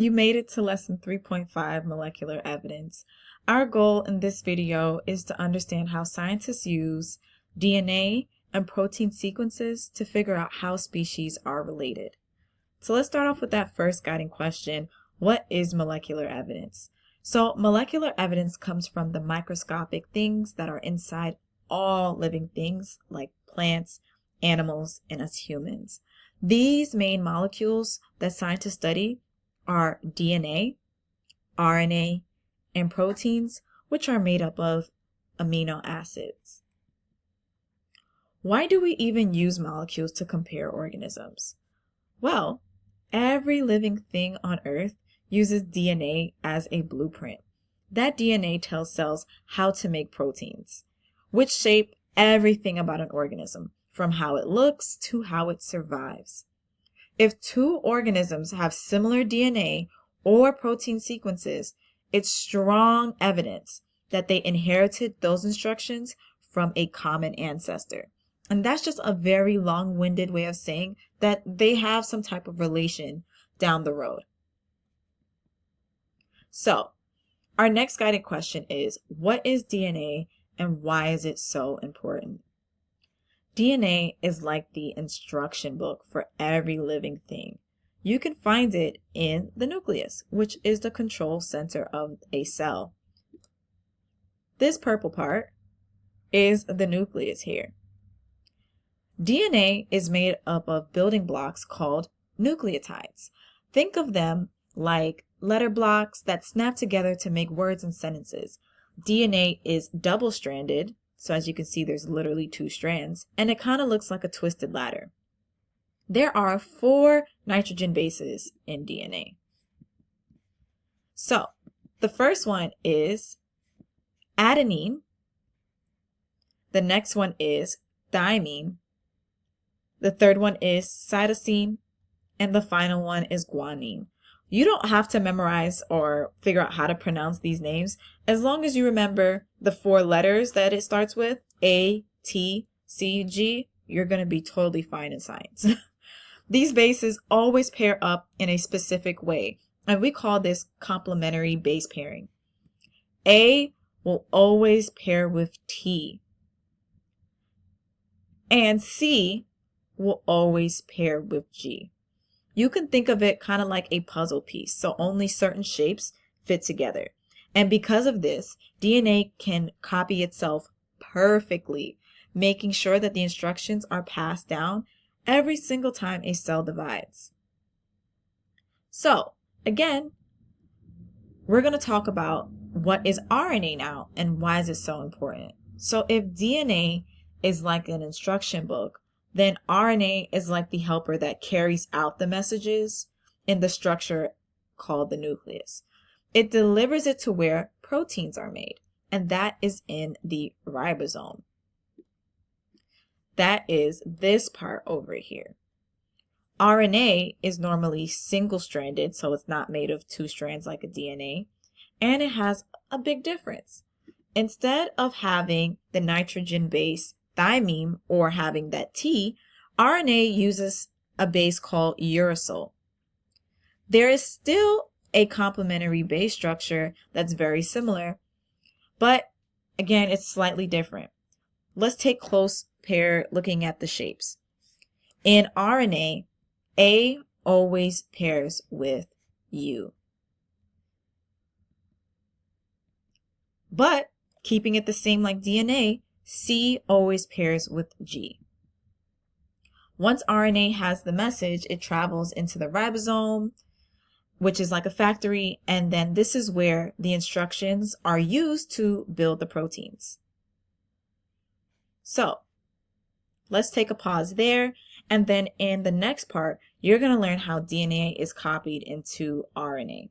You made it to lesson 3.5, molecular evidence. Our goal in this video is to understand how scientists use DNA and protein sequences to figure out how species are related. So let's start off with that first guiding question. What is molecular evidence? So molecular evidence comes from the microscopic things that are inside all living things like plants, animals, and us humans. These main molecules that scientists study are DNA, RNA, and proteins, which are made up of amino acids. Why do we even use molecules to compare organisms? Well, every living thing on Earth uses DNA as a blueprint. That DNA tells cells how to make proteins, which shape everything about an organism, from how it looks to how it survives. If two organisms have similar DNA or protein sequences, it's strong evidence that they inherited those instructions from a common ancestor. And that's just a very long-winded way of saying that they have some type of relation down the road. So, our next guided question is, what is DNA and why is it so important? DNA is like the instruction book for every living thing. You can find it in the nucleus, which is the control center of a cell. This purple part is the nucleus here. DNA is made up of building blocks called nucleotides. Think of them like letter blocks that snap together to make words and sentences. DNA is double-stranded, so as you can see, there's literally two strands, and it kind of looks like a twisted ladder. There are 4 nitrogen bases in DNA. So, the first one is adenine. The next one is thymine. The third one is cytosine. And the final one is guanine. You don't have to memorize or figure out how to pronounce these names. As long as you remember the 4 letters that it starts with, A, T, C, G, you're going to be totally fine in science. These bases always pair up in a specific way, and we call this complementary base pairing. A will always pair with T, and C will always pair with G. You can think of it kind of like a puzzle piece, so only certain shapes fit together. And because of this, DNA can copy itself perfectly, making sure that the instructions are passed down every single time a cell divides. So, again, we're going to talk about what is RNA now and why is it so important. So if DNA is like an instruction book, then RNA is like the helper that carries out the messages in the structure called the nucleus. It delivers it to where proteins are made, and that is in the ribosome. That is this part over here. RNA is normally single-stranded, so it's not made of 2 strands like a DNA, and it has a big difference. Instead of having the nitrogen base thymine or having that T, RNA uses a base called uracil. There is still a complementary base structure that's very similar, but again, it's slightly different. Let's take close pair looking at the shapes. In RNA, A always pairs with U. But keeping it the same like DNA, C always pairs with G. Once RNA has the message, it travels into the ribosome, which is like a factory, and then this is where the instructions are used to build the proteins. So, let's take a pause there, and then in the next part, you're going to learn how DNA is copied into RNA.